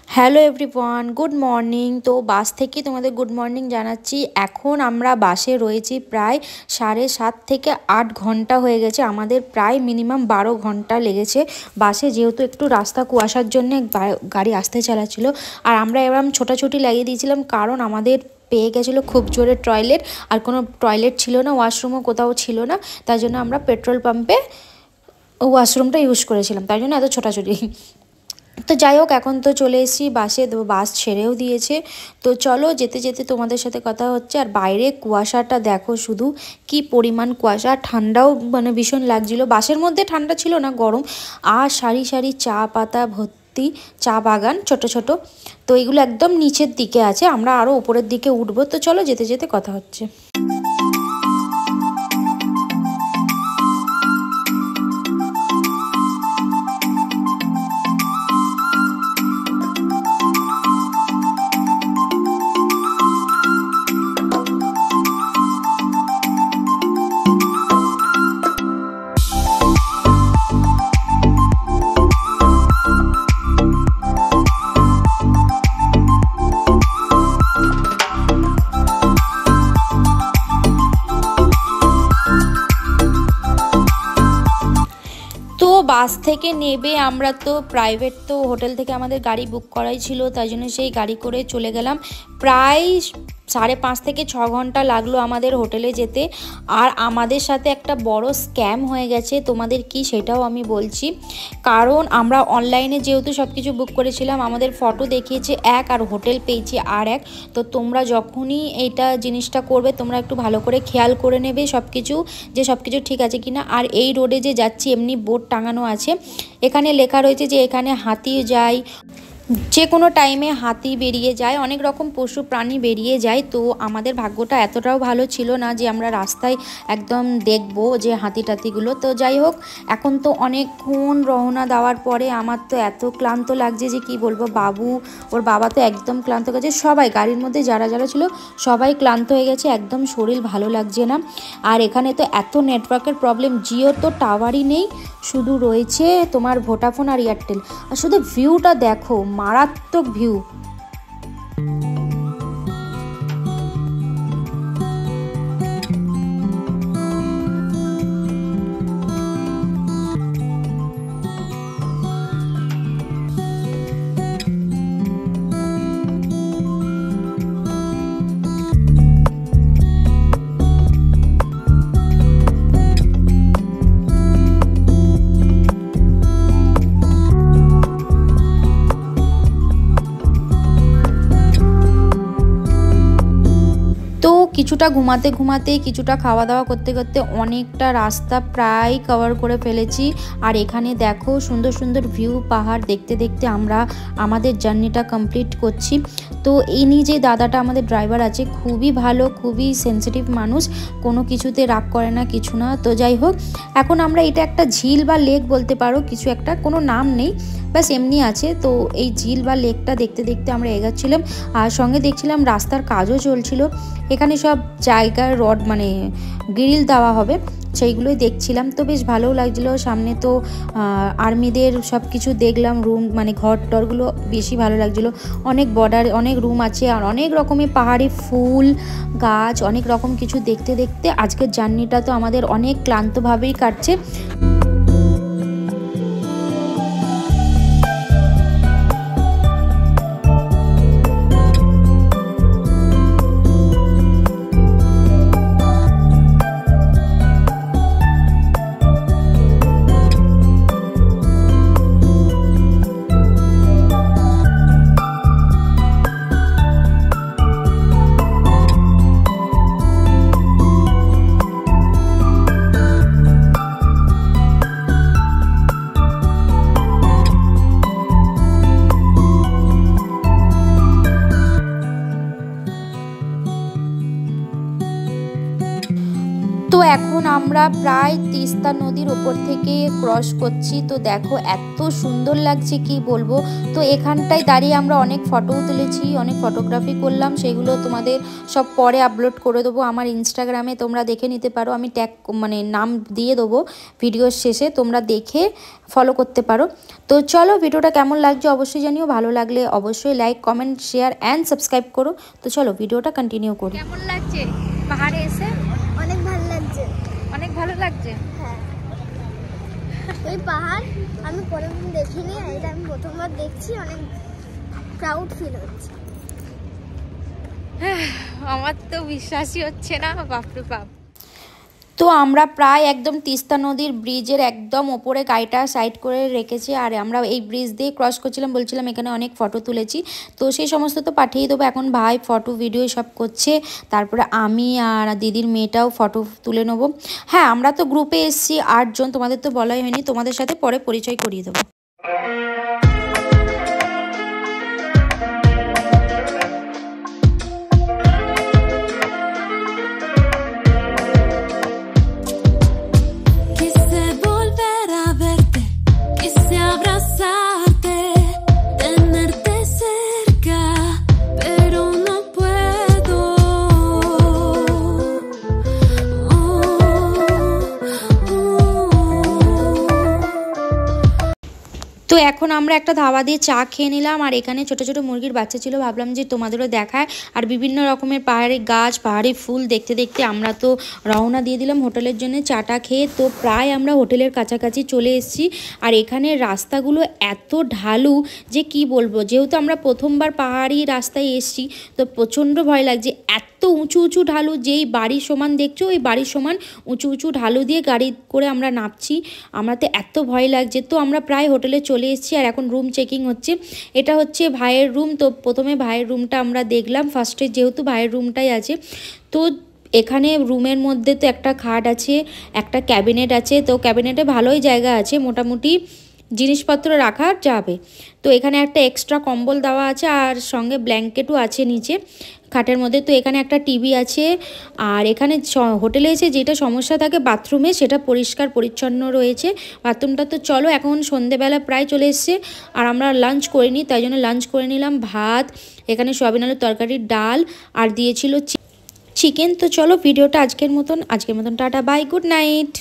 Hello everyone, good morning. তো বাস থেকে তোমাদের গুড মর্নিং জানাচ্ছি। এখন আমরা বাসে রয়েছি প্রায় 7.5 থেকে 8 ঘন্টা হয়ে গেছে। আমাদের প্রায় মিনিমাম 12 ঘন্টা লেগেছে বাসে, যেহেতু একটু রাস্তা কুয়াশার জন্য গাড়ি আসতে চালাচ্ছিল। আর আমরা এরকম ছোটাছুটি লাগিয়ে দিয়েছিলাম, কারণ আমাদের পেয়ে গেছিলো খুব জোরে টয়লেট, আর কোনো টয়লেট ছিল না, ওয়াশরুমও কোথাও ছিল না। তাই জন্য আমরা পেট্রোল পাম্পে ওয়াশরুমটা ইউজ করেছিলাম, তাই জন্য এত ছোটাছুটি। তো যাই হোক, এখন তো চলে এসেছি বাসে, তো বাস ছেড়েও দিয়েছে। তো চলো যেতে যেতে তোমাদের সাথে কথা হচ্ছে। আর বাইরে কুয়াশাটা দেখো শুধু, কি পরিমাণ কুয়াশা। ঠান্ডাও মানে ভীষণ লাগছিল, বাসের মধ্যে ঠান্ডা ছিল না, গরম। আর সারি সারি চা পাতা ভর্তি, চা বাগান ছোট ছোট। তো এগুলো একদম নিচের দিকে আছে, আমরা আরও উপরের দিকে উঠবো। তো চলো যেতে যেতে কথা হচ্ছে। তো বাস থেকে নেবে আমরা তো প্রাইভেট, তো হোটেল থেকে আমাদের গাড়ি বুক করাই ছিল, তাই জন্য সেই গাড়ি করে চলে গেলাম। প্রায় 5.5 থেকে 6 ঘন্টা লাগলো আমাদের হোটেলে যেতে। আর আমাদের সাথে একটা বড় স্ক্যাম হয়ে গেছে, তোমাদের কি সেটাও আমি বলছি। কারণ আমরা অনলাইনে যেহেতু সব কিছু বুক করেছিলাম, আমাদের ফটো দেখিয়েছে এক আর হোটেল পেয়েছি আর এক। তো তোমরা যখনই এইটা জিনিসটা করবে, তোমরা একটু ভালো করে খেয়াল করে নেবে সব কিছু, যে সব কিছু ঠিক আছে কিনা। আর এই রোডে যে যাচ্ছি, এমনি বোর্ড টাঙানো আছে, এখানে লেখা রয়েছে যে এখানে হাতি যায়, যে কোনো টাইমে হাতি বেরিয়ে যায়, অনেক রকম পশু প্রাণী বেরিয়ে যায়। তো আমাদের ভাগ্যটা এতটাও ভালো ছিল না যে আমরা রাস্তায় একদম দেখবো যে হাতি টাতিগুলো। তো যাই হোক, এখন তো অনেকক্ষণ রওনা দেওয়ার পরে আমার তো এত ক্লান্ত লাগছে যে কি বলবো। ওর বাবা তো একদম ক্লান্ত হয়ে গেছে, সবাই গাড়ির মধ্যে যারা যারা ছিল সবাই ক্লান্ত হয়ে গেছে, একদম শরীর ভালো লাগছে না। আর এখানে তো এত নেটওয়ার্কের প্রবলেম, জিও তো টাওয়ারই নেই, শুধু রয়েছে তোমার ভোডাফোন আর এয়ারটেল। আর শুধু ভিউটা দেখো, মারাত্মক ভিউ। তো কিছুটা ঘুমাতে ঘুমাতে, কিছুটা খাওয়া দাওয়া করতে করতে অনেকটা রাস্তা প্রায় কভার করে ফেলেছি। আর এখানে দেখো সুন্দর সুন্দর ভিউ, পাহাড় দেখতে দেখতে আমরা আমাদের জার্নিটা কমপ্লিট করছি। তো ইনি যে দাদাটা আমাদের ড্রাইভার আছে, খুবই ভালো, খুবই সেন্সিটিভ মানুষ, কোনো কিছুতে রাগ করে না, কিছু না। তো যাই হোক, এখন আমরা এটা একটা ঝিল বা লেক বলতে পারো, কিছু একটা, কোনো নাম নেই, ব্যাস এমনি আছে। তো এই ঝিল বা লেকটা দেখতে দেখতে আমরা এগাচ্ছিলাম। আর সঙ্গে দেখছিলাম রাস্তার কাজও চলছিল, এখানে সব জায়গার রড মানে গ্রিল দেওয়া হবে, সেইগুলোই দেখছিলাম। তো বেশ ভালোও লাগছিলো। সামনে তো আর্মিদের সব কিছু দেখলাম, রুম মানে ঘর টরগুলো বেশি ভালো লাগছিলো। অনেক বর্ডার, অনেক রুম আছে, আর অনেক রকমের পাহাড়ি ফুল গাছ, অনেক রকম কিছু দেখতে দেখতে আজকের জার্নিটা তো আমাদের অনেক ক্লান্তভাবেই কাটছে। তো এখন আমরা প্রায় তিস্তা নদীর ওপর থেকে ক্রস করছি। তো দেখো এত সুন্দর লাগছে কি বলবো। তো এখানটায় দাঁড়িয়ে আমরা অনেক ফটোও তুলেছি, অনেক ফটোগ্রাফি করলাম, সেগুলো তোমাদের সব পরে আপলোড করে দেবো আমার ইনস্টাগ্রামে, তোমরা দেখে নিতে পারো। আমি ট্যাগ নাম দিয়ে দেবো ভিডিওর শেষে, তোমরা দেখে ফলো করতে পারো। তো চলো ভিডিওটা কেমন লাগছে অবশ্যই জানিও, ভালো লাগলে অবশ্যই like comment share and subscribe করো। তো চলো ভিডিওটা কন্টিনিউ করি। কেমন লাগছে পাহাড়ে এসে? অনেক ভালো লাগছে। অনেক ভালো লাগছে। হ্যাঁ, এই পাহাড় আমি কোনোদিন দেখিনি, এটা আমি প্রথমবার দেখছি। অনেক প্রাউড ফিল হচ্ছে। আমার তো বিশ্বাসই হচ্ছে না, বাপরে বাপ। তো আমরা প্রায় একদম তিস্তা নদীর ব্রিজের একদম ওপরে গাড়িটা সাইড করে রেখেছি, আর আমরা এই ব্রিজ দিয়ে ক্রস করছিলাম, বলছিলাম এখানে অনেক ফটো তুলেছি। তো সেই সমস্ত তো পাঠিয়ে দেবো। এখন ভাই ফটো ভিডিও সব করছে, তারপরে আমি আর দিদির মেয়েটাও ফটো তুলে নেবো। হ্যাঁ, আমরা তো গ্রুপে এসেছি 8 জন, তোমাদের তো বলাই হয়নি, তোমাদের সাথে পরে পরিচয় করিয়ে দেবো। তো এখন আমরা একটা ধাবা দিয়ে চা খেয়ে নিলাম, আর এখানে ছোট ছোট মুরগির বাচ্চা ছিল, ভাবলাম যে তোমাদেরও দেখায়। আর বিভিন্ন রকমের পাহাড়ি গাছ, পাহাড়ি ফুল দেখতে দেখতে আমরা তো রওনা দিয়ে দিলাম হোটেলের জন্য চাটা খেয়ে। তো প্রায় আমরা হোটেলের কাছাকাছি চলে এসেছি। আর এখানে রাস্তাগুলো এত ঢালু যে কি বলবো, যেহেতু আমরা প্রথমবার পাহাড়ি রাস্তায় এসেছি তো প্রচণ্ড ভয় লাগছে। এত উঁচু উঁচু ঢালু, যেই বাড়ির সমান দেখছো ওই বাড়ির সমান উঁচু উঁচু ঢালু দিয়ে গাড়ি করে আমরা নামছি, আমরা তো এত ভয় লাগছে। তো আমরা প্রায় হোটেলে চলে এসেছি, আর এখন রুম চেকিং হচ্ছে। এটা হচ্ছে ভাইয়ের রুম। তো প্রথমে ভাইয়ের রুমটা আমরা দেখলাম ফার্স্টে, যেহেতু ভাইয়ের রুমটাই আছে। তো এখানে রুমের মধ্যে তো একটা খাট আছে, একটা ক্যাবিনেট আছে। তো ক্যাবিনেটে ভালোই জায়গা আছে, মোটামুটি জিনিসপত্র রাখা যাবে। তো এখানে একটা এক্সট্রা কম্বল দেওয়া আছে, আর সঙ্গে ব্ল্যাঙ্কেটও আছে নিচে খাটের মধ্যে। তো এখানে একটা টিভি আছে। আর এখানে হোটেলে এসে যেটা সমস্যা থাকে বাথরুমে, সেটা পরিষ্কার পরিচ্ছন্ন রয়েছে বাথরুমটা। তো চলো এখন সন্ধেবেলা প্রায় চলে এসছে, আর আমরা লাঞ্চ করিনি, তাই জন্য লাঞ্চ করে নিলাম। ভাত, এখানে সয়াবিন আলুর তরকারি, ডাল, আর দিয়েছিল চিকেন। তো চলো ভিডিওটা আজকের মতন টাটা, বাই, গুড নাইট।